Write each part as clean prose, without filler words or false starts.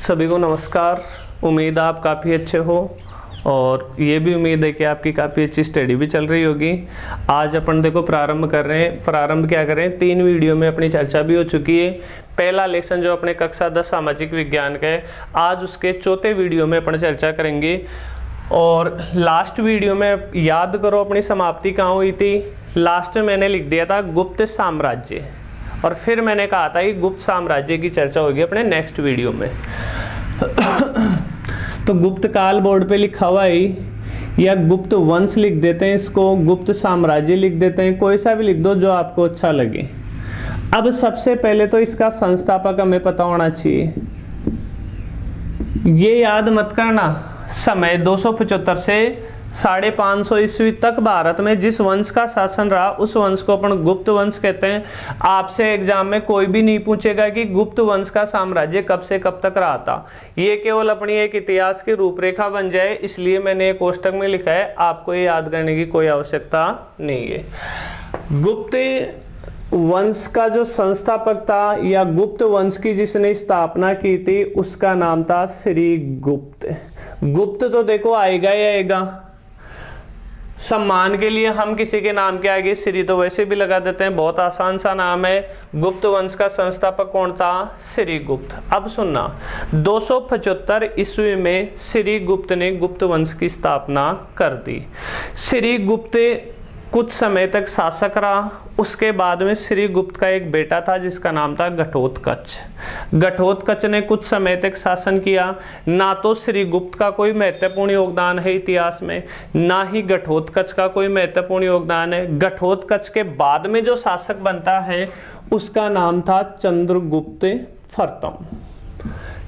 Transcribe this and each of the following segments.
सभी को नमस्कार। उम्मीद आप काफ़ी अच्छे हो और ये भी उम्मीद है कि आपकी काफ़ी अच्छी स्टडी भी चल रही होगी। आज अपन देखो प्रारंभ कर रहे हैं। प्रारंभ क्या करें, 3 वीडियो में अपनी चर्चा भी हो चुकी है। पहला लेसन जो अपने कक्षा 10 सामाजिक विज्ञान का है, आज उसके चौथे वीडियो में अपन चर्चा करेंगे। और लास्ट वीडियो में याद करो अपनी समाप्ति कहाँ हुई थी। लास्ट में मैंने लिख दिया था गुप्त साम्राज्य, और फिर मैंने कहा था कि गुप्त साम्राज्य की चर्चा होगी अपने नेक्स्ट वीडियो में। तो गुप्त काल बोर्ड पे लिखा हुआ है, या गुप्त वंश लिख देते हैं इसको, गुप्त साम्राज्य लिख देते हैं, कोई सा भी लिख दो जो आपको अच्छा लगे। अब सबसे पहले तो इसका संस्थापक हमें पता होना चाहिए। ये याद मत करना, समय 275 से 550 ईस्वी तक भारत में जिस वंश का शासन रहा उस वंश को अपन गुप्त वंश कहते हैं। आपसे एग्जाम में कोई भी नहीं पूछेगा कि गुप्त वंश का साम्राज्य कब से कब तक रहा था। ये केवल अपनी एक इतिहास की रूपरेखा बन जाए, इसलिए मैंने एक कोष्टक में लिखा है। आपको ये याद करने की कोई आवश्यकता नहीं है। गुप्त वंश का जो संस्थापक था या गुप्त वंश की जिसने स्थापना की थी उसका नाम था श्री गुप्त। गुप्त तो देखो आएगा ही आएगा। सम्मान के लिए हम किसी के नाम के आगे श्री तो वैसे भी लगा देते हैं, बहुत आसान सा नाम है। गुप्त वंश का संस्थापक कौन था? श्री गुप्त। अब सुनना, 275 ईस्वी में श्री गुप्त ने गुप्त वंश की स्थापना कर दी। श्री गुप्त कुछ समय तक शासक रहा। उसके बाद में श्री गुप्त का एक बेटा था जिसका नाम था घटोत्कच। घटोत्कच ने कुछ समय तक शासन किया। ना तो श्री गुप्त का कोई महत्वपूर्ण योगदान है इतिहास में, ना ही घटोत्कच का कोई महत्वपूर्ण योगदान है। घटोत्कच के बाद में जो शासक बनता है उसका नाम था चंद्रगुप्त प्रथम।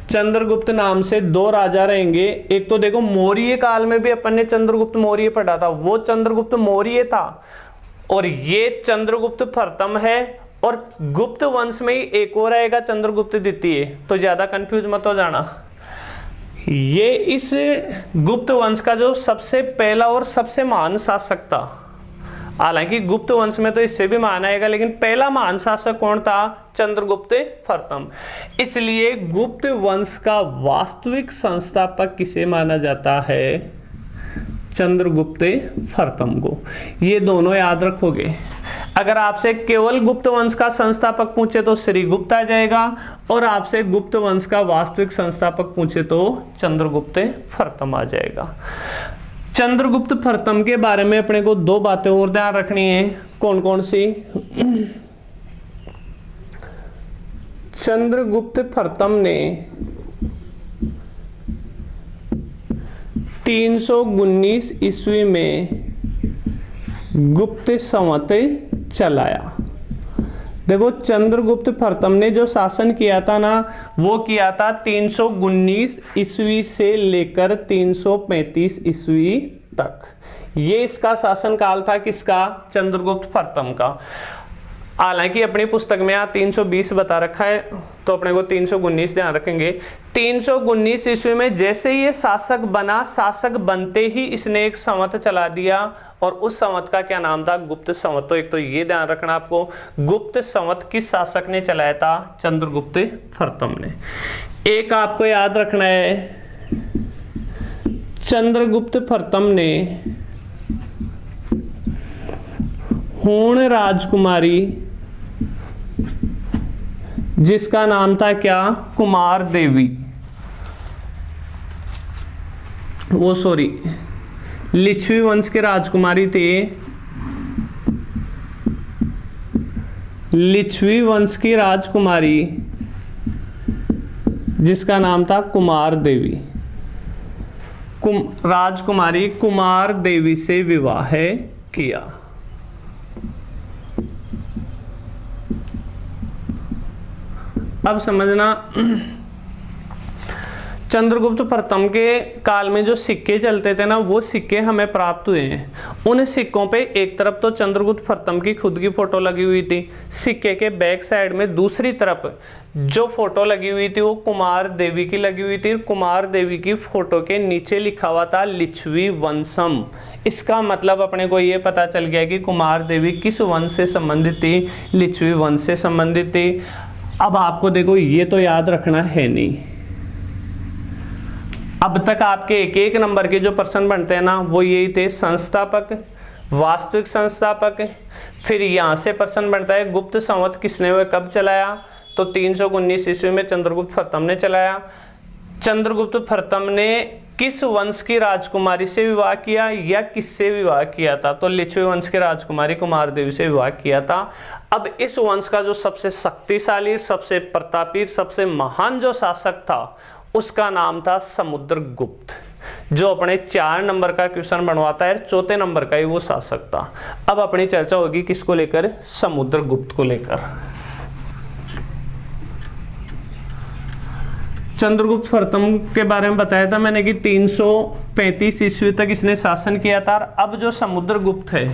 चंद्रगुप्त नाम से 2 राजा रहेंगे। एक तो देखो मौर्य काल में भी अपन ने चंद्रगुप्त मौर्य पढ़ा था, वो चंद्रगुप्त मौर्य था, और ये चंद्रगुप्त प्रथम है। और गुप्त वंश में ही एक और आएगा चंद्रगुप्त द्वितीय, तो ज्यादा कंफ्यूज मत हो जाना। ये इस गुप्त वंश का जो सबसे पहला और सबसे महान शासक था। हालांकि गुप्त वंश में तो इससे भी महान आएगा, लेकिन पहला महान शासक कौन था? चंद्रगुप्त प्रथम। इसलिए गुप्त वंश का वास्तविक संस्थापक किसे माना जाता है? चंद्रगुप्त प्रथम को। ये दोनों याद रखोगे। अगर आपसे केवल गुप्त वंश का संस्थापक पूछे तो श्री गुप्त आ जाएगा, और आपसे गुप्त वंश का वास्तविक संस्थापक पूछे तो चंद्रगुप्त प्रथम आ जाएगा। चंद्रगुप्त प्रथम के बारे में अपने को 2 बातें और ध्यान रखनी है। कौन कौन सी? चंद्रगुप्त प्रथम ने 319 ईस्वी में गुप्त संवत चलाया। देखो चंद्रगुप्त प्रथम ने जो शासन किया था ना, वो किया था 319 ईस्वी से लेकर 335 ईस्वी तक। ये इसका शासन काल था। किसका? चंद्रगुप्त प्रथम का। हालांकि अपनी पुस्तक में यहाँ 320 बता रखा है, तो अपने को 319 ध्यान रखेंगे। 319 ईस्वी में जैसे ये शासक बना, शासक बनते ही इसने एक संवत चला दिया, और उस संवत का क्या नाम था? गुप्त संवत। तो एक तो ये ध्यान रखना आपको, गुप्त संवत किस शासक ने चलाया था? चंद्रगुप्त प्रथम ने। एक आपको याद रखना है, चंद्रगुप्त प्रथम ने हूण राजकुमारी जिसका नाम था क्या? कुमार देवी, वो सॉरी लिच्छवी वंश के राजकुमारी थे। लिच्छवी वंश की राजकुमारी जिसका नाम था कुमार देवी। राजकुमारी कुमार देवी से विवाह किया। अब समझना, चंद्रगुप्त प्रथम के काल में जो सिक्के चलते थे ना, वो सिक्के हमें प्राप्त हुए हैं। उन सिक्कों पे एक तरफ तो चंद्रगुप्त प्रथम की खुद की फोटो लगी हुई थी, सिक्के के बैक साइड में दूसरी तरफ जो फोटो लगी हुई थी वो कुमार देवी की लगी हुई थी। कुमार देवी की फोटो के नीचे लिखा हुआ था लिच्छवी वंशम। इसका मतलब अपने को ये पता चल गया कि कुमार देवी किस वंश से संबंधित थी? लिच्छवी वंश से संबंधित थी। अब आपको देखो ये तो याद रखना है नहीं, अब तक आपके एक एक नंबर के जो प्रश्न बनते हैं ना वो यही थे, संस्थापक, वास्तविक संस्थापक, फिर यहाँ से प्रश्न बनता है गुप्त संवत किसने व कब चलाया, तो 319 ईस्वी में चंद्रगुप्त प्रथम ने चलाया। चंद्रगुप्त प्रथम ने किस वंश की राजकुमारी से विवाह किया या किससे विवाह किया था, तो लिच्छवी वंश की राजकुमारी कुमारदेवी से विवाह किया था। अब इस वंश का जो सबसे शक्तिशाली, सबसे प्रतापी, सबसे महान जो शासक था उसका नाम था समुद्रगुप्त, जो अपने 4 नंबर का क्वेश्चन बनवाता है, चौथे नंबर का ही वो शासक था। अब अपनी चर्चा होगी किसको लेकर, समुद्रगुप्त को लेकर। चंद्रगुप्त प्रथम के बारे में बताया था मैंने कि 335 ईस्वी तक इसने शासन किया था। अब जो समुद्रगुप्त है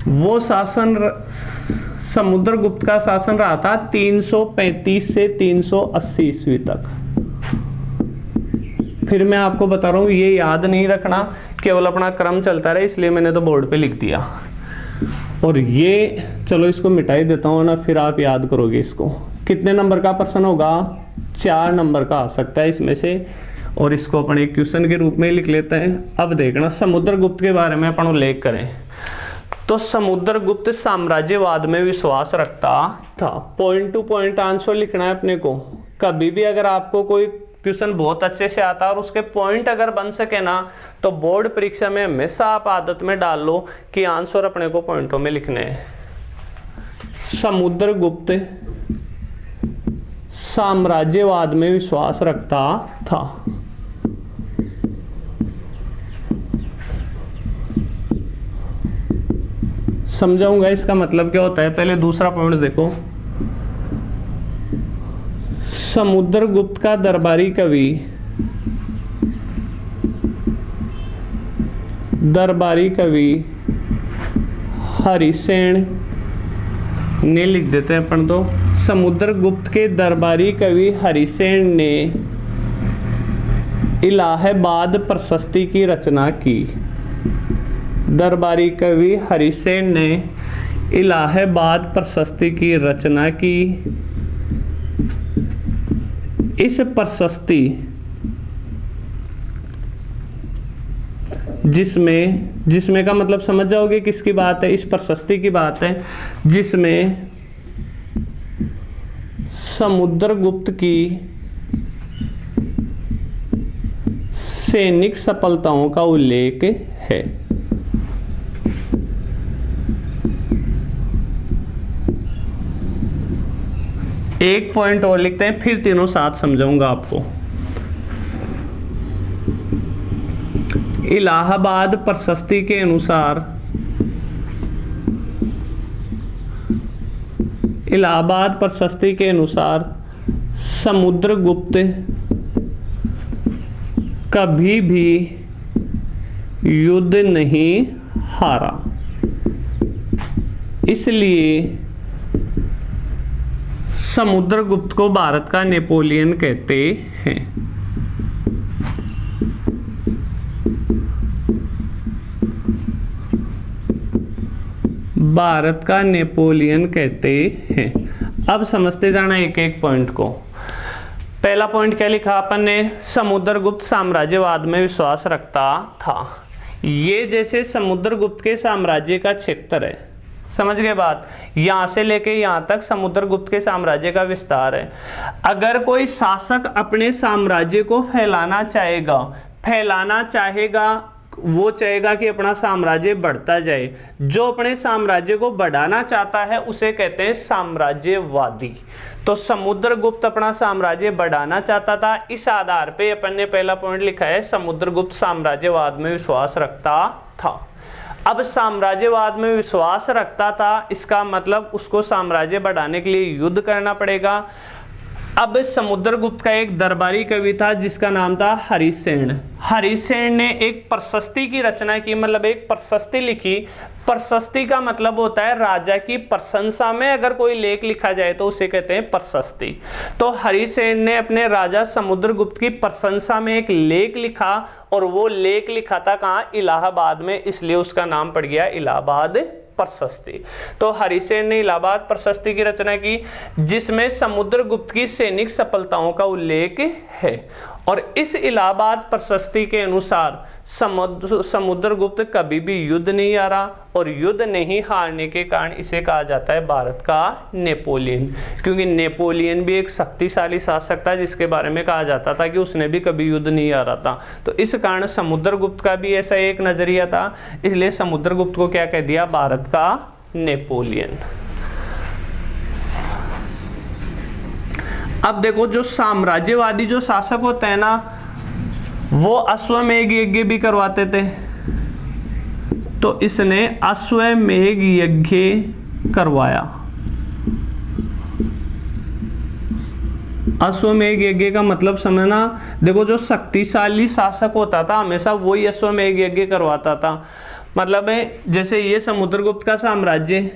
वो समुद्रगुप्त का शासन रहा था 335 से 380 ईस्वी तक। फिर मैं आपको बता रहा हूँ, ये याद नहीं रखना, केवल अपना क्रम चलता रहे, इसलिए मैंने तो बोर्ड पे लिख दिया। और ये चलो इसको मिटा ही देता हूँ ना, फिर आप याद करोगे इसको। कितने नंबर का प्रश्न होगा, 4 नंबर का आ सकता है इसमें से, और इसको अपन एक क्वेश्चन के रूप में लिख लेते हैं। अब देखना समुद्रगुप्त के बारे में अपन उल्लेख करें तो समुद्रगुप्त साम्राज्यवाद में विश्वास रखता था। पॉइंट टू पॉइंट आंसर लिखना है अपने को। कभी भी अगर आपको कोई क्वेश्चन बहुत अच्छे से आता है और उसके पॉइंट अगर बन सके ना, तो बोर्ड परीक्षा में हमेशा आप आदत में डाल लो कि आंसर अपने को पॉइंटों में लिखने हैं। समुद्रगुप्त साम्राज्यवाद में विश्वास रखता था। समझाऊंगा इसका मतलब क्या होता है। पहले दूसरा पॉइंट देखो, समुद्रगुप्त का दरबारी कवि हरिसेन ने, लिख देते हैं अपन तो, समुद्रगुप्त के दरबारी कवि हरिसेन ने इलाहाबाद प्रशस्ति की रचना की। दरबारी कवि हरिसेन ने इलाहाबाद प्रशस्ति की रचना की। इस प्रशस्ति जिसमें का मतलब समझ जाओगे किसकी बात है। इस प्रशस्ति की बात है जिसमें समुद्रगुप्त की सैनिक सफलताओं का उल्लेख है। एक पॉइंट और लिखते हैं, फिर तीनों साथ समझाऊंगा आपको। इलाहाबाद प्रशस्ति के अनुसार समुद्रगुप्त कभी भी युद्ध नहीं हारा, इसलिए समुद्रगुप्त को भारत का नेपोलियन कहते हैं। भारत का नेपोलियन कहते हैं। अब समझते जाना एक एक पॉइंट को। पहला पॉइंट क्या लिखा अपन ने, समुद्रगुप्त साम्राज्यवाद में विश्वास रखता था। ये जैसे समुद्रगुप्त के साम्राज्य का क्षेत्र है, समझ गए बात, यहां से लेके यहां तक समुद्रगुप्त के साम्राज्य का विस्तार है। अगर कोई शासक अपने साम्राज्य को फैलाना चाहेगा, वो चाहेगा कि अपना साम्राज्य बढ़ता जाए। जो अपने साम्राज्य को बढ़ाना चाहता है उसे कहते हैं साम्राज्यवादी। तो समुद्रगुप्त अपना साम्राज्य बढ़ाना चाहता था। इस आधार पे अपन ने पहला पॉइंट लिखा है, समुद्रगुप्त साम्राज्यवाद में विश्वास रखता था। अब साम्राज्यवाद में विश्वास रखता था, इसका मतलब उसको साम्राज्य बढ़ाने के लिए युद्ध करना पड़ेगा। अब समुद्रगुप्त का एक दरबारी कवि था जिसका नाम था हरिसेन। हरिसेन ने एक प्रशस्ति की रचना की, मतलब एक प्रशस्ति लिखी। प्रशस्ति का मतलब होता है राजा की प्रशंसा में अगर कोई लेख लिखा जाए तो उसे कहते हैं प्रशस्ति। तो हरिसेन ने अपने राजा समुद्रगुप्त की प्रशंसा में एक लेख लिखा, और वो लेख लिखा था कहाँ, इलाहाबाद में, इसलिए उसका नाम पड़ गया इलाहाबाद प्रशस्ति। तो हरिसेन ने इलाहाबाद प्रशस्ति की रचना की जिसमें समुद्रगुप्त की सैनिक सफलताओं का उल्लेख है। और इस इलाहाबाद प्रशस्ति के अनुसार समुद्रगुप्त कभी भी युद्ध नहीं हारा और युद्ध नहीं हारने के कारण इसे कहा जाता है भारत का नेपोलियन, क्योंकि नेपोलियन भी एक शक्तिशाली शासक था जिसके बारे में कहा जाता था कि उसने भी कभी युद्ध नहीं हारा था। तो इस कारण समुद्रगुप्त का भी ऐसा एक नजरिया था, इसलिए समुद्रगुप्त को क्या कह दिया, भारत का नेपोलियन। अब देखो जो साम्राज्यवादी जो शासक होते हैं ना, वो अश्वमेध यज्ञ भी करवाते थे, तो इसने अश्वमेध यज्ञ करवाया। अश्वमेध यज्ञ का मतलब समझना, देखो जो शक्तिशाली शासक होता था हमेशा वही अश्वमेध यज्ञ करवाता था। मतलब जैसे ये समुद्रगुप्त का साम्राज्य,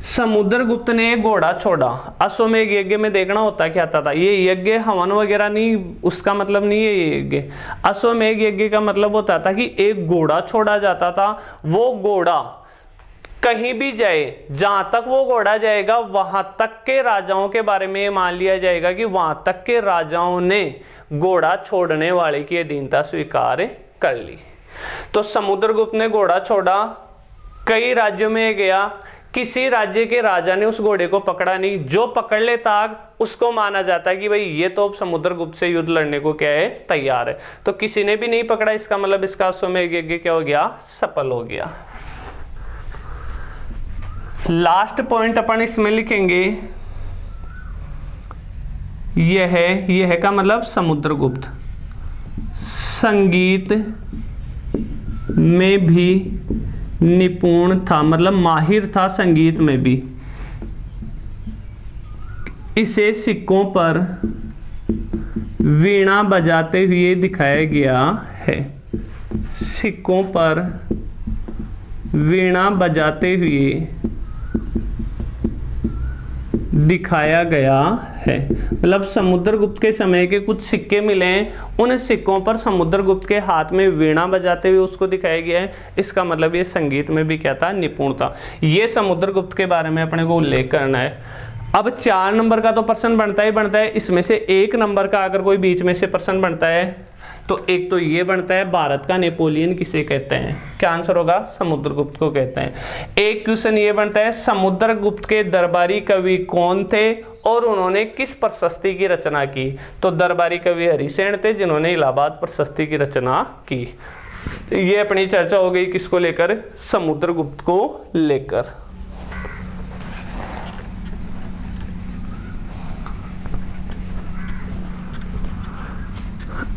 समुद्रगुप्त ने एक घोड़ा छोड़ा। अश्वमेध यज्ञ में देखना होता क्या था, ये यज्ञ हवन वगैरह नहीं, उसका मतलब नहीं है ये यज्ञ। अश्वमेध यज्ञ का मतलब होता था कि एक घोड़ा छोड़ा जाता था, वो घोड़ा कहीं भी जाए, जहां तक वो घोड़ा जाएगा वहां तक के राजाओं के बारे में मान लिया जाएगा कि वहां तक के राजाओं ने घोड़ा छोड़ने वाले की अधीनता स्वीकार कर ली। तो समुद्रगुप्त ने घोड़ा छोड़ा, कई राज्यों में गया, किसी राज्य के राजा ने उस घोड़े को पकड़ा नहीं, जो पकड़ लेता उसको माना जाता है कि भाई ये तो समुद्रगुप्त से युद्ध लड़ने को क्या है, तैयार है। तो किसी ने भी नहीं पकड़ा, इसका मतलब इसका अश्वमेध यज्ञ क्या हो गया, सफल हो गया। लास्ट पॉइंट अपन इसमें लिखेंगे, यह का मतलब समुद्रगुप्त संगीत में भी निपुण था, मतलब माहिर था संगीत में भी। इसे सिक्कों पर वीणा बजाते हुए दिखाया गया है। सिक्कों पर वीणा बजाते हुए दिखाया गया है। मतलब समुद्रगुप्त के समय के कुछ सिक्के मिले हैं, उन सिक्कों पर समुद्रगुप्त के हाथ में वीणा बजाते हुए उसको दिखाया गया है। इसका मतलब ये संगीत में भी क्या था, निपुण था। ये समुद्रगुप्त के बारे में अपने को उल्लेख करना है। अब 4 नंबर का तो प्रश्न बनता ही बनता है, इसमें से 1 नंबर का अगर कोई बीच में से प्रश्न बनता है तो एक तो ये बनता है, भारत का नेपोलियन किसे कहते हैं, क्या आंसर होगा, समुद्रगुप्त को कहते हैं। एक क्वेश्चन ये बनता है, समुद्रगुप्त के दरबारी कवि कौन थे और उन्होंने किस प्रशस्ति की रचना की। तो दरबारी कवि हरिसेन थे जिन्होंने इलाहाबाद प्रशस्ति की रचना की। ये अपनी चर्चा हो गई किसको लेकर, समुद्रगुप्त को लेकर।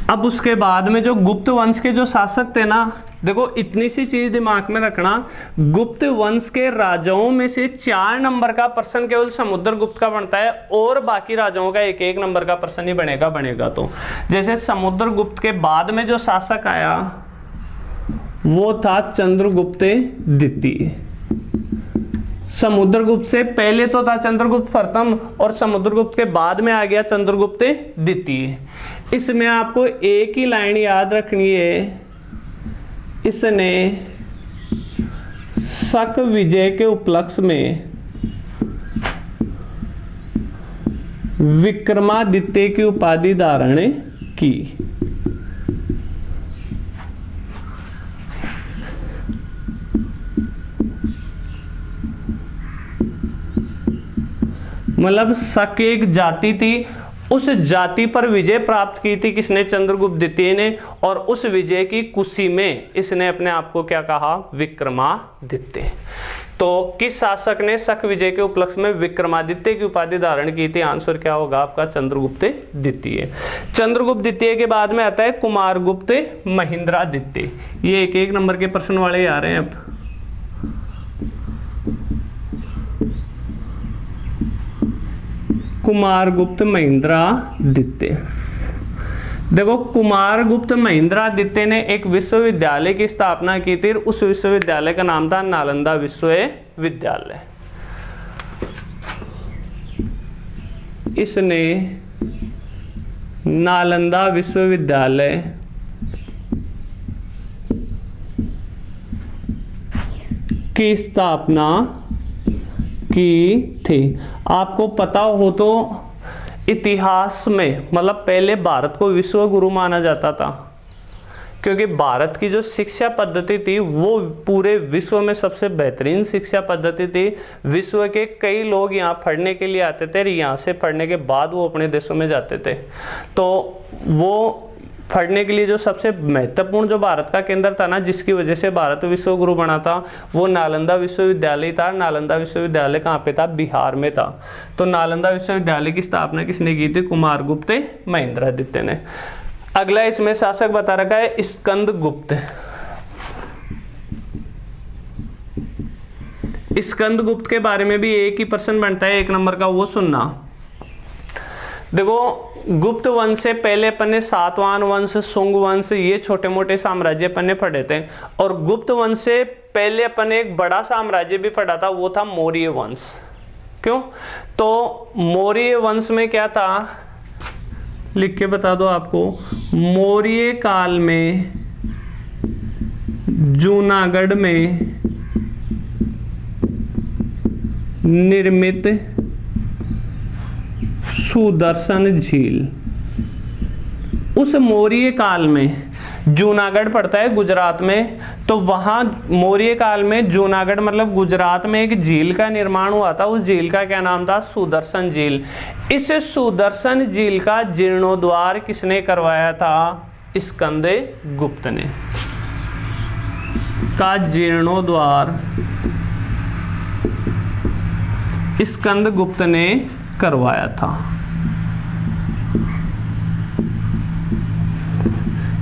अब उसके बाद में जो गुप्त वंश के जो शासक थे ना, देखो इतनी सी चीज दिमाग में रखना, गुप्त वंश के राजाओं में से 4 नंबर का प्रश्न केवल समुद्रगुप्त का बनता है और बाकी राजाओं का 1-1 नंबर का प्रश्न ही बनेगा। तो जैसे समुद्रगुप्त के बाद में जो शासक आया वो था चंद्रगुप्त द्वितीय। समुद्रगुप्त से पहले तो था चंद्रगुप्त प्रथम और समुद्रगुप्त के बाद में आ गया चंद्रगुप्त द्वितीय। इसमें आपको एक ही लाइन याद रखनी है, इसने शक विजय के उपलक्ष्य में विक्रमादित्य की उपाधि धारण की। मतलब शक एक जाति थी, उस जाति पर विजय प्राप्त की थी किसने, चंद्रगुप्त द्वितीय ने, और उस विजय की खुशी में इसने अपने आप को क्या कहा, विक्रमादित्य। तो किस शासक ने शक विजय के उपलक्ष्य में विक्रमादित्य की उपाधि धारण की थी, आंसर क्या होगा आपका, चंद्रगुप्त द्वितीय। चंद्रगुप्त द्वितीय के बाद में आता है कुमारगुप्त महेंद्रादित्य। ये 1-1 नंबर के प्रश्न वाले आ रहे हैं। अब कुमारगुप्त महेंद्रादित्य, देखो कुमारगुप्त महेंद्रादित्य ने एक विश्वविद्यालय की स्थापना की थी, उस विश्वविद्यालय का नाम था नालंदा विश्वविद्यालय। इसने नालंदा विश्वविद्यालय की स्थापना की थी। आपको पता हो तो इतिहास में मतलब पहले भारत को विश्व गुरु माना जाता था, क्योंकि भारत की जो शिक्षा पद्धति थी वो पूरे विश्व में सबसे बेहतरीन शिक्षा पद्धति थी। विश्व के कई लोग यहाँ पढ़ने के लिए आते थे, यहाँ से पढ़ने के बाद वो अपने देशों में जाते थे। तो वो पढ़ने के लिए जो सबसे महत्वपूर्ण जो भारत का केंद्र था ना, जिसकी वजह से भारत विश्व गुरु बना था, वो नालंदा विश्वविद्यालय था। नालंदा विश्वविद्यालय कहाँ पे था? बिहार में था। तो नालंदा विश्वविद्यालय की स्थापना किसने की थी? कुमारगुप्त महेंद्रादित्य ने। अगला इसमें शासक बता रखा है स्कंदगुप्त। स्कंदगुप्त के बारे में भी एक ही प्रश्न बनता है 1 नंबर का, वो सुनना। देखो, गुप्त वंश से पहले अपन ने सातवाहन वंश, शुंग वंश, ये छोटे मोटे साम्राज्य अपन ने पढ़े थे। और गुप्त वंश से पहले अपन ने एक बड़ा साम्राज्य भी पढ़ा था, वो था मौर्य वंश। क्यों? तो मौर्य वंश में क्या था, लिख के बता दो आपको। मौर्य काल में जूनागढ़ में निर्मित सुदर्शन झील, उस मौर्य काल में, जूनागढ़ पड़ता है गुजरात में, तो वहां मौर्य काल में जूनागढ़ मतलब गुजरात में एक झील का निर्माण हुआ था। उस झील का क्या नाम था? सुदर्शन झील। इस सुदर्शन झील का जीर्णोद्वार किसने करवाया था? स्कंदगुप्त ने। का जीर्णोद्वार स्कंदगुप्त ने करवाया था।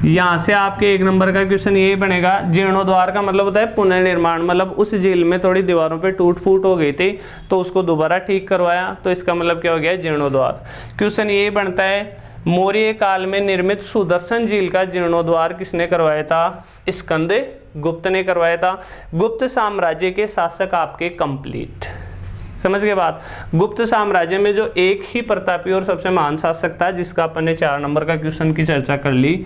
यहां से आपके 1 नंबर का क्वेश्चन यही बनेगा। जीर्णोद्वार का मतलब होता है पुनर्निर्माण, मतलब उस झील में थोड़ी दीवारों पे टूट फूट हो गई थी तो उसको दोबारा ठीक करवाया, तो इसका मतलब क्या हो गया? जीर्णोद्वार। क्वेश्चन यही बनता है, मौर्य काल में निर्मित सुदर्शन झील का जीर्णोद्वार किसने करवाया था? स्कंदगुप्त ने करवाया था। गुप्त साम्राज्य के शासक आपके कंप्लीट, समझ गए बात। गुप्त साम्राज्य में जो एक ही प्रतापी और सबसे महान शासक था, जिसका अपन ने 4 नंबर का क्वेश्चन की चर्चा कर ली।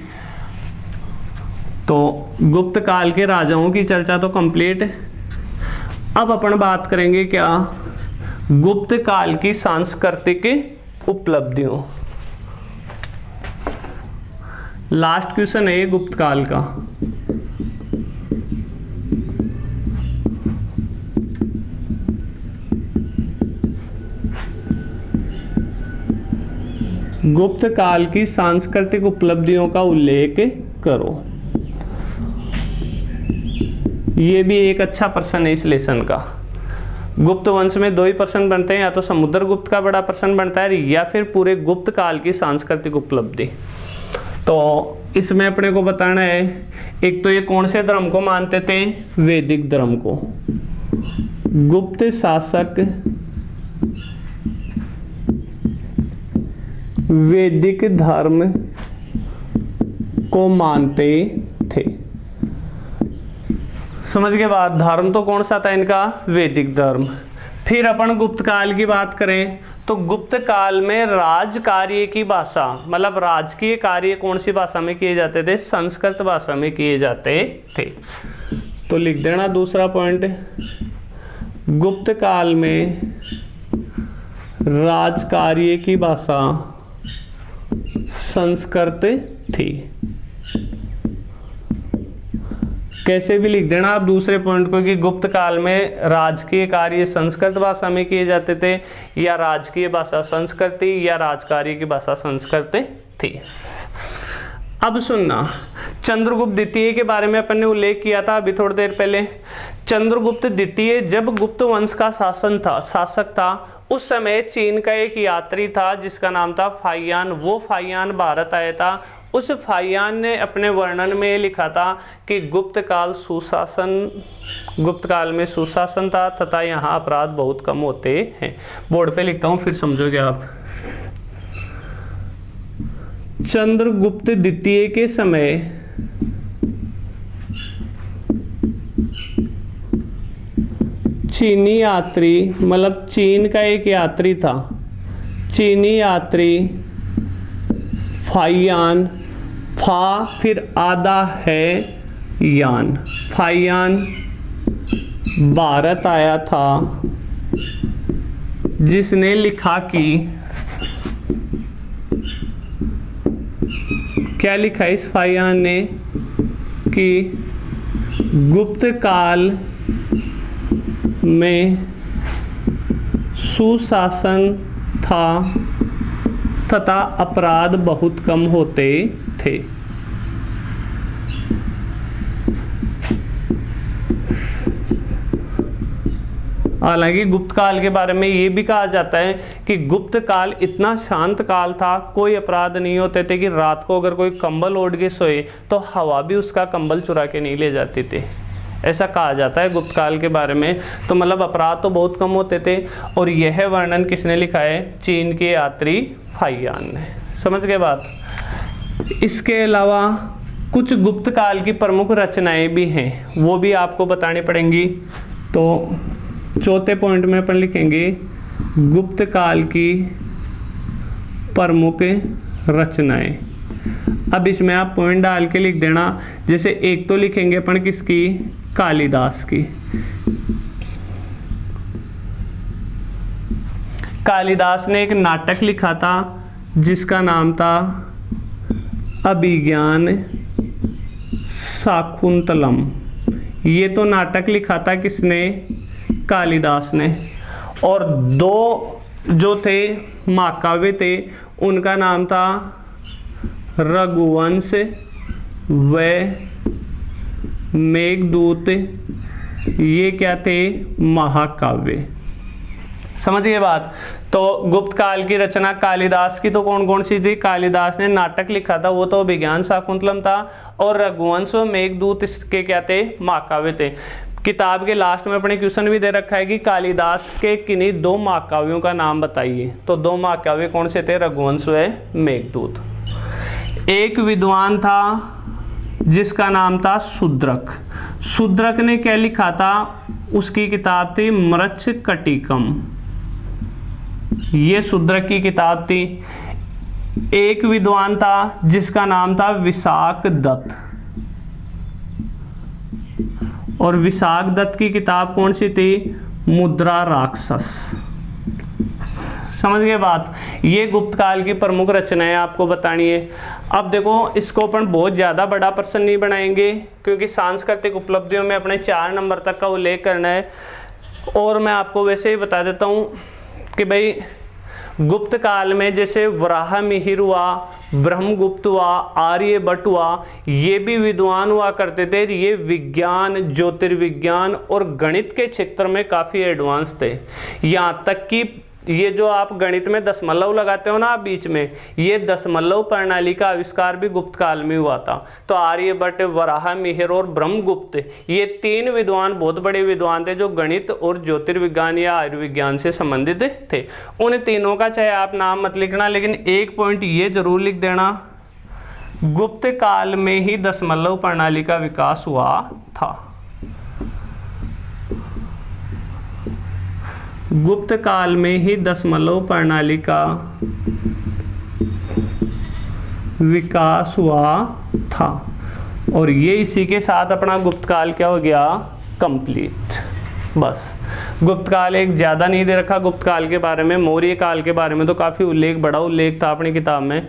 तो गुप्त काल के राजाओं की चर्चा तो कंप्लीट। अब अपन बात करेंगे क्या? गुप्त काल की सांस्कृतिक उपलब्धियों। लास्ट क्वेश्चन है गुप्त काल का। गुप्त काल की सांस्कृतिक उपलब्धियों का उल्लेख करो। ये भी एक अच्छा प्रश्न है इस लेसन का। गुप्त वंश में 2 ही प्रश्न बनते हैं, या तो समुद्रगुप्त का बड़ा प्रश्न बनता है या फिर पूरे गुप्त काल की सांस्कृतिक उपलब्धि। तो इसमें अपने को बताना है, एक तो ये कौन से धर्म को मानते थे? वैदिक धर्म को। गुप्त शासक वैदिक धर्म को मानते थे। समझ के बाद धर्म तो कौन सा था इनका? वैदिक धर्म। फिर अपन गुप्त काल की बात करें तो गुप्त काल में राज कार्य की भाषा, मतलब राजकीय कार्य कौन सी भाषा में किए जाते थे? संस्कृत भाषा में किए जाते थे। तो लिख देना दूसरा पॉइंट, गुप्त काल में राज कार्य की भाषा संस्कृत थी। कैसे भी लिख देना आप दूसरे पॉइंट को कि गुप्त काल में राजकीय कार्य संस्कृत भाषा में किए जाते थे, या राजकीय भाषा संस्कृत थी, या राजकार्य की भाषा संस्कृत थी। अब सुनना, चंद्रगुप्त द्वितीय के बारे में अपन ने उल्लेख किया था अभी थोड़ी देर पहले। चंद्रगुप्त द्वितीय जब गुप्त वंश का शासक था, उस समय चीन का एक यात्री था जिसका नाम था फाहियान। वो फाहियान भारत आया था। उस फाहियान ने अपने वर्णन में लिखा था कि गुप्त काल में सुशासन था तथा यहाँ अपराध बहुत कम होते हैं। बोर्ड पे लिखता हूँ फिर समझोगे आप। चंद्रगुप्त द्वितीय के समय चीनी यात्री, मतलब चीन का एक यात्री था, चीनी यात्री फाहियान, फा फिर आधा है यान, फाहियान भारत आया था, जिसने लिखा कि क्या लिखा है इस फाहियान ने कि गुप्त काल में सुशासन था तथा अपराध बहुत कम होते थे। हालांकि गुप्त काल के बारे में ये भी कहा जाता है कि गुप्त काल इतना शांत काल था, कोई अपराध नहीं होते थे कि रात को अगर कोई कंबल ओढ़ के सोए तो हवा भी उसका कंबल चुरा के नहीं ले जाती थी, ऐसा कहा जाता है गुप्त काल के बारे में। तो मतलब अपराध तो बहुत कम होते थे। और यह वर्णन किसने लिखा है? चीन के यात्री फाहियान ने। समझ गए बात। इसके अलावा कुछ गुप्त काल की प्रमुख रचनाएं भी हैं, वो भी आपको बतानी पड़ेंगी। तो चौथे पॉइंट में अपन लिखेंगे गुप्त काल की प्रमुख रचनाएं। अब इसमें आप पॉइंट डाल के लिख देना। जैसे एक तो लिखेंगे अपन किसकी? कालिदास की। कालिदास ने एक नाटक लिखा था जिसका नाम था अभिज्ञान शाकुंतलम। ये तो नाटक लिखा था किसने? कालिदास ने। और दो जो थे महाकाव्य थे उनका नाम था रघुवंश व मेघदूत। ये क्या थे? महाकाव्य। समझिए बात। तो गुप्त काल की रचना कालिदास की तो कौन कौन सी थी? कालिदास ने नाटक लिखा था, वो तो अभिज्ञान शाकुंतलम था। और रघुवंश व मेघदूत इसके क्या थे? महाकाव्य थे। किताब के लास्ट में अपने क्वेश्चन भी दे रखा है कि कालिदास के किन्हीं दो महाकाव्यों का नाम बताइए। तो दो महाकाव्य कौन से थे? रघुवंश व मेघदूत। एक विद्वान था जिसका नाम था शूद्रक। शूद्रक ने क्या लिखा था? उसकी किताब थी मृच्छकटिकम। ये शूद्रक की किताब थी। एक विद्वान था जिसका नाम था विशाख दत्त। और विशाख दत्त की किताब कौन सी थी? मुद्रा राक्षस। समझ गए बात। ये गुप्त काल की प्रमुख रचनाएं आपको बतानी है। अब देखो, इसको अपन बहुत ज़्यादा बड़ा प्रश्न नहीं बनाएंगे क्योंकि सांस्कृतिक उपलब्धियों में अपने 4 नंबर तक का उल्लेख करना है। और मैं आपको वैसे ही बता देता हूँ कि भाई गुप्त काल में जैसे वराह मिहिर हुआ, ब्रह्मगुप्त हुआ, आर्यभट्ट हुआ, ये भी विद्वान हुआ करते थे। ये विज्ञान, ज्योतिर्विज्ञान और गणित के क्षेत्र में काफ़ी एडवांस थे। यहाँ तक कि ये जो आप गणित में दशमलव लगाते हो ना बीच में, ये दशमलव प्रणाली का आविष्कार भी गुप्त काल में हुआ था। तो आर्यभट्ट, वराह मिहिर और ब्रह्मगुप्त, ये 3 विद्वान बहुत बड़े विद्वान थे जो गणित और ज्योतिर्विज्ञान या आयुर्विज्ञान से संबंधित थे। उन तीनों का चाहे आप नाम मत लिखना, लेकिन एक पॉइंट ये जरूर लिख देना, गुप्त काल में ही दशमलव प्रणाली का विकास हुआ था। गुप्त काल में ही दशमलव प्रणाली का विकास हुआ था। और ये इसी के साथ अपना गुप्त काल क्या हो गया? कंप्लीट। बस गुप्त काल एक ज़्यादा नहीं दे रखा गुप्त काल के बारे में। मौर्य काल के बारे में तो काफ़ी उल्लेख, बड़ा उल्लेख था अपनी किताब में।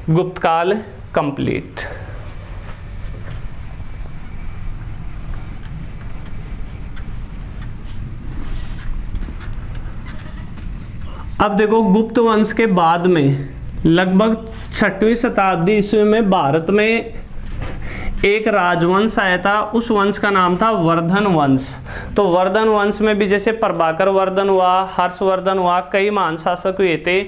गुप्त काल कंप्लीट। अब देखो, गुप्त वंश के बाद में लगभग 6वीं शताब्दी ईस्वी में भारत में एक राजवंश आया था। उस वंश का नाम था वर्धन वंश। तो वर्धन वंश में भी जैसे प्रभाकर वर्धन हुआ, हर्षवर्धन हुआ, कई महान शासक हुए थे।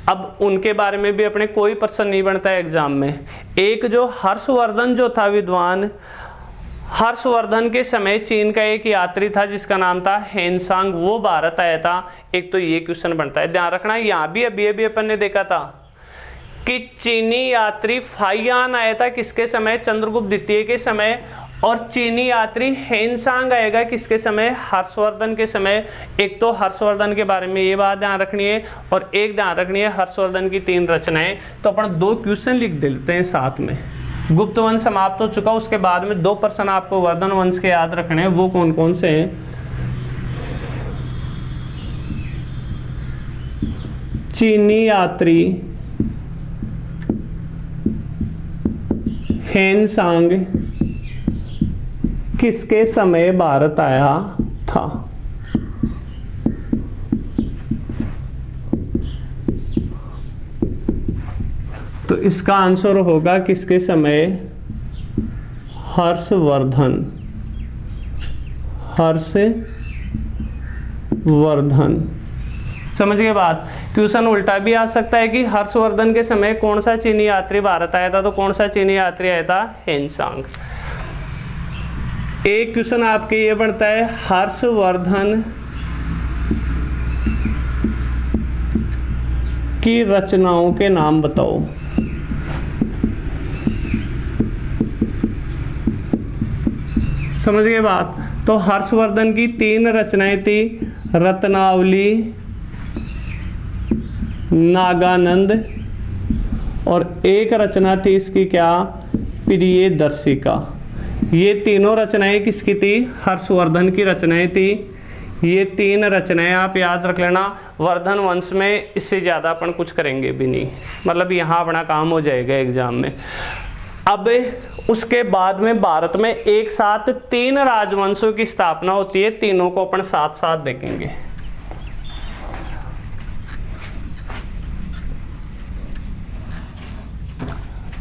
अब उनके बारे में भी अपने कोई प्रश्न नहीं बनता है एग्जाम में। एक जो हर्षवर्धन जो था विद्वान, हर्षवर्धन के समय चीन का एक यात्री था जिसका नाम था हेनसांग, वो भारत आया था। एक तो ये क्वेश्चन बनता है, ध्यान रखना। यहाँ भी अभी अपन ने देखा था कि चीनी यात्री फाहियान आया था किसके समय? चंद्रगुप्त द्वितीय के समय। और चीनी यात्री हेनसांग आएगा किसके समय? हर्षवर्धन के समय। एक तो हर्षवर्धन के बारे में ये बात ध्यान रखनी है, और एक ध्यान रखनी है हर्षवर्धन की 3 रचनाएं। तो अपन 2 क्वेश्चन लिख देते हैं साथ में। गुप्त वंश समाप्त हो चुका, उसके बाद में 2 प्रश्न आपको वर्धन वंश के याद रखने हैं। वो कौन कौन से हैं? चीनी यात्री हेनसांग किसके समय भारत आया था? तो इसका आंसर होगा किसके समय? हर्षवर्धन। हर्षवर्धन। समझ गए बात? क्वेश्चन उल्टा भी आ सकता है कि हर्षवर्धन के समय कौन सा चीनी यात्री भारत आया था, तो कौन सा चीनी यात्री आया था? हेनसांग। एक क्वेश्चन आपके ये बनता है, हर्षवर्धन की रचनाओं के नाम बताओ। समझ गए बात? तो हर्षवर्धन की 3 रचनाएं थी, रत्नावली, नागानंद, और एक रचना थी इसकी क्या? प्रियदर्शिका। ये तीनों रचनाएं किसकी थी? हर्षवर्धन की रचनाएं थी। ये 3 रचनाएं आप याद रख लेना। वर्धन वंश में इससे ज़्यादा अपन कुछ करेंगे भी नहीं, मतलब यहाँ अपना काम हो जाएगा एग्जाम में। अब उसके बाद में भारत में एक साथ 3 राजवंशों की स्थापना होती है, तीनों को अपन साथ साथ देखेंगे।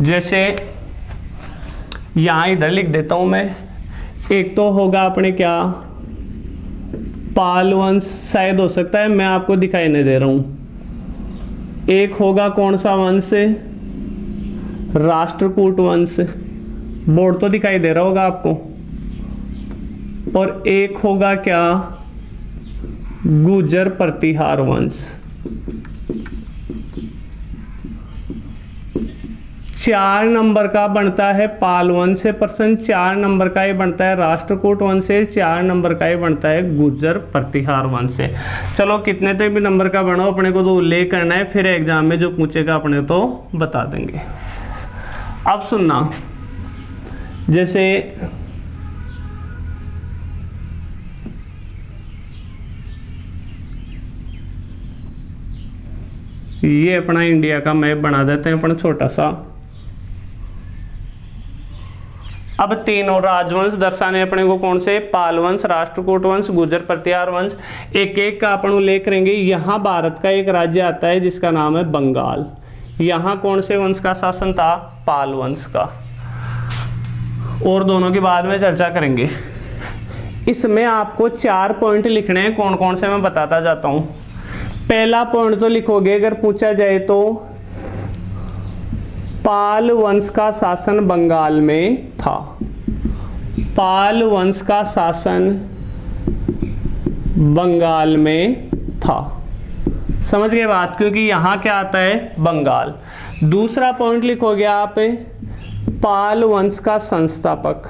जैसे यहां इधर लिख देता हूं मैं, एक तो होगा अपने क्या? पाल वंश, शायद हो सकता है, मैं आपको दिखाई नहीं दे रहा हूं। एक होगा कौन सा वंश? राष्ट्रकूट वंश, बोर्ड तो दिखाई दे रहा होगा आपको। और एक होगा क्या? गुर्जर प्रतिहार वंश। 4 नंबर का बनता है पाल वंश से प्रश्न, 4 नंबर का ही बनता है राष्ट्रकूट वंश से, 4 नंबर का ही बनता है गुर्जर प्रतिहार वंश से। चलो कितने तक भी नंबर का बनो, अपने को तो उल्लेख करना है, फिर एग्जाम में जो पूछेगा अपने तो बता देंगे। अब सुनना, जैसे ये अपना इंडिया का मैप बना देते हैं अपन छोटा सा। अब तीनों राजवंश दर्शाने अपने को कौन से? पाल वंश, राष्ट्रकूट वंश, गुर्जर प्रतिहार वंश। एक एक का अपन उल्लेख करेंगे। यहाँ भारत का एक राज्य आता है जिसका नाम है बंगाल। यहाँ कौन से वंश का शासन था? पाल वंश का। और दोनों की बाद में चर्चा करेंगे। इसमें आपको 4 पॉइंट लिखने हैं, कौन कौन से मैं बताता जाता हूँ। पहला पॉइंट तो लिखोगे अगर पूछा जाए तो, पाल वंश का शासन बंगाल में था। पाल वंश का शासन बंगाल में था। समझ गए बात? क्योंकि यहां क्या आता है? बंगाल। दूसरा पॉइंट लिखोगे आप, पाल वंश का संस्थापक,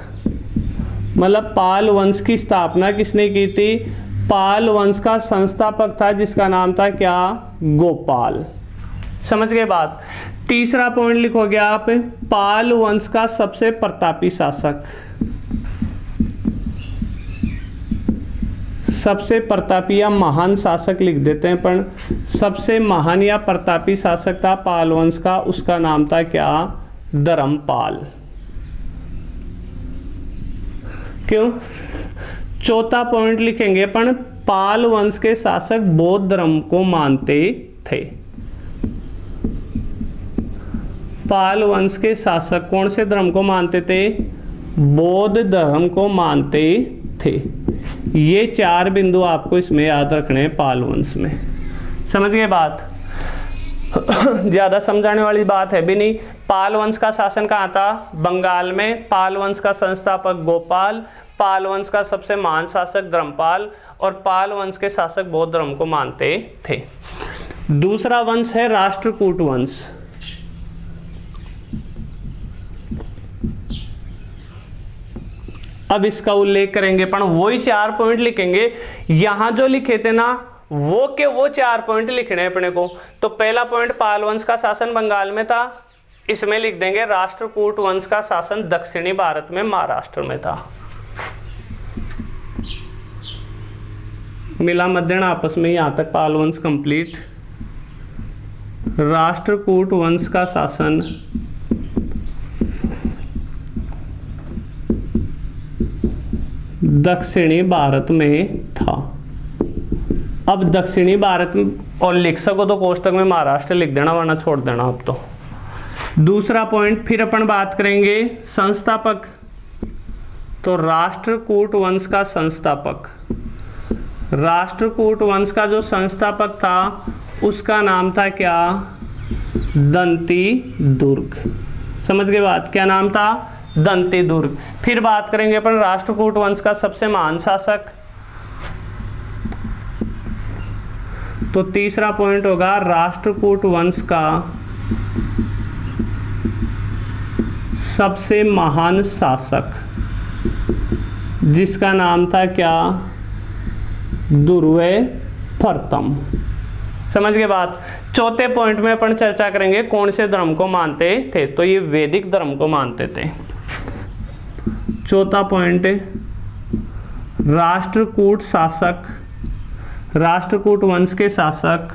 मतलब पाल वंश की स्थापना किसने की थी? पाल वंश का संस्थापक था जिसका नाम था क्या? गोपाल। समझ गए बात? तीसरा पॉइंट लिखोगे आप, पाल वंश का सबसे प्रतापी शासक, सबसे प्रतापी या महान शासक लिख देते हैं, पर सबसे महान या प्रतापी शासक था पाल वंश का, उसका नाम था क्या? धर्मपाल। क्यों? चौथा पॉइंट लिखेंगे, पर पाल वंश के शासक बौद्ध धर्म को मानते थे। पाल वंश के शासक कौन से धर्म को मानते थे? बौद्ध धर्म को मानते थे। ये 4 बिंदु आपको इसमें याद रखने हैं पाल वंश में। समझ गए बात? ज्यादा समझाने वाली बात है भी नहीं। पाल वंश का शासन कहाँ था? बंगाल में। पाल वंश का संस्थापक गोपाल, पाल वंश का सबसे महान शासक धर्मपाल, और पाल वंश के शासक बौद्ध धर्म को मानते थे। दूसरा वंश है राष्ट्रकूट वंश। अब इसका उल्लेख करेंगे, पर वही 4 पॉइंट लिखेंगे। यहां जो लिखे थे ना, वो 4 पॉइंट लिखने हैं अपने को। तो पहला पॉइंट, पाल वंश का शासन बंगाल में था, इसमें लिख देंगे राष्ट्रकूट वंश का शासन दक्षिणी भारत में महाराष्ट्र में था। मिला मध्यण आपस में, यहां तक पाल वंश कंप्लीट। राष्ट्रकूट वंश का शासन दक्षिणी भारत में था। अब दक्षिणी भारत में, और लिख सको तो कोष्टक में महाराष्ट्र लिख देना, वरना छोड़ देना अब तो। दूसरा पॉइंट फिर अपन बात करेंगे संस्थापक। तो राष्ट्रकूट वंश का संस्थापक, राष्ट्रकूट वंश का जो संस्थापक था उसका नाम था क्या? दंती दुर्ग। समझ गए बात? क्या नाम था? दंती दुर्ग। फिर बात करेंगे अपन राष्ट्रकूट वंश का सबसे महान शासक। तो तीसरा पॉइंट होगा राष्ट्रकूट वंश का सबसे महान शासक, जिसका नाम था क्या? दुर्वे प्रथम। समझ गए बात? चौथे पॉइंट में अपन चर्चा करेंगे कौन से धर्म को मानते थे। तो ये वैदिक धर्म को मानते थे। चौथा पॉइंट, राष्ट्रकूट शासक, राष्ट्रकूट वंश के शासक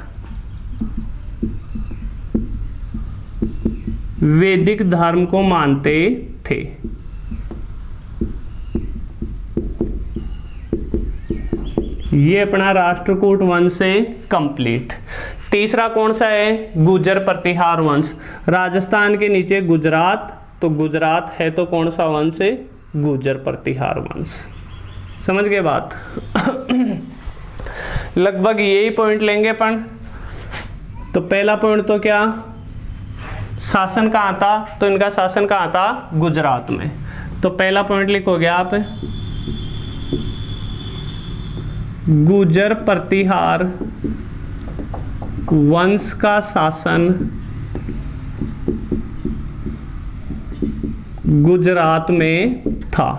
वैदिक धर्म को मानते थे। ये अपना राष्ट्रकूट वंश से कंप्लीट। तीसरा कौन सा है? गुर्जर प्रतिहार वंश। राजस्थान के नीचे गुजरात, तो गुजरात है तो कौन सा वंश है? गुर्जर प्रतिहार वंश। समझ गए बात? लगभग यही पॉइंट लेंगे अपन। तो पहला पॉइंट तो क्या, शासन कहाँ था? तो इनका शासन कहाँ था? गुजरात में। तो पहला पॉइंट लिखोगे आप, गुर्जर प्रतिहार वंश का शासन गुजरात में था।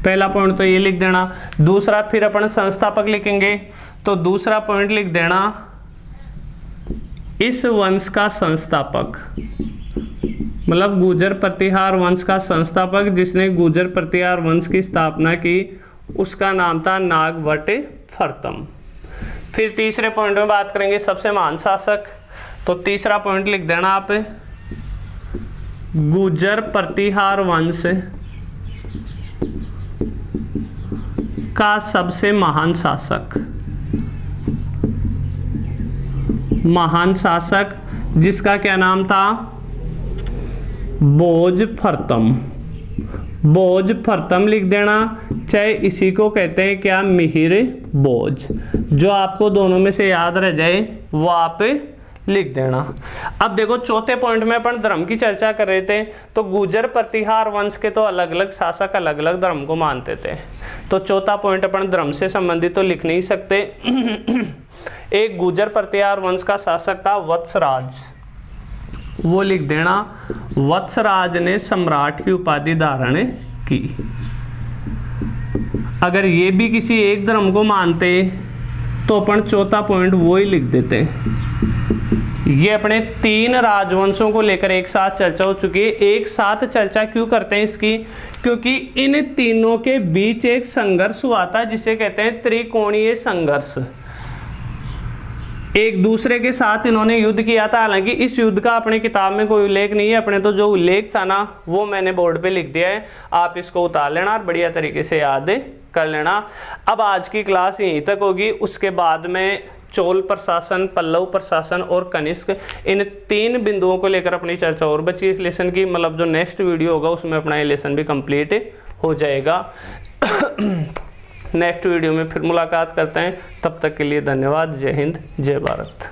पहला पॉइंट तो ये लिख देना। दूसरा फिर अपन संस्थापक लिखेंगे। तो दूसरा पॉइंट लिख देना, इस वंश का संस्थापक, मतलब गुर्जर प्रतिहार वंश का संस्थापक जिसने गुर्जर प्रतिहार वंश की स्थापना की, उसका नाम था नागभट्ट प्रथम। फिर तीसरे पॉइंट में बात करेंगे सबसे महान शासक। तो तीसरा पॉइंट लिख देना आप, गुर्जर प्रतिहार वंश का सबसे महान शासक, महान शासक जिसका क्या नाम था? भोज प्रथम। भोज प्रथम लिख देना, चाहे इसी को कहते हैं क्या? मिहिर भोज। जो आपको दोनों में से याद रह जाए वो आप लिख देना। अब देखो चौथे पॉइंट में अपन धर्म की चर्चा कर रहे थे। तो गुर्जर प्रतिहार वंश के तो अलग अलग शासक अलग अलग धर्म को मानते थे। तो चौथा पॉइंट अपन धर्म से संबंधित तो लिख नहीं सकते। एक गुर्जर प्रतिहार वंश का शासक था वत्सराज, वो लिख देना। वत्सराज ने सम्राट की उपाधि धारण की। अगर ये भी किसी एक धर्म को मानते तो अपन चौथा पॉइंट वो ही लिख देते। ये अपने तीन राजवंशों को लेकर एक साथ चर्चा हो चुकी है। एक साथ चर्चा क्यों करते हैं इसकी? क्योंकि इन तीनों के बीच एक संघर्ष हुआ था जिसे कहते हैं त्रिकोणीय संघर्ष। एक दूसरे के साथ इन्होंने युद्ध किया था। हालांकि इस युद्ध का अपने किताब में कोई उल्लेख नहीं है, अपने तो जो उल्लेख था ना वो मैंने बोर्ड पे लिख दिया है, आप इसको उतार लेना और बढ़िया तरीके से याद कर लेना। अब आज की क्लास यहीं तक होगी। उसके बाद में चोल प्रशासन, पल्लव प्रशासन और कनिष्क, इन तीन बिंदुओं को लेकर अपनी चर्चा और बची इस लेसन की। मतलब जो नेक्स्ट वीडियो होगा उसमें अपना ये लेसन भी कंप्लीट हो जाएगा। नेक्स्ट वीडियो में फिर मुलाकात करते हैं। तब तक के लिए धन्यवाद। जय हिंद, जय भारत।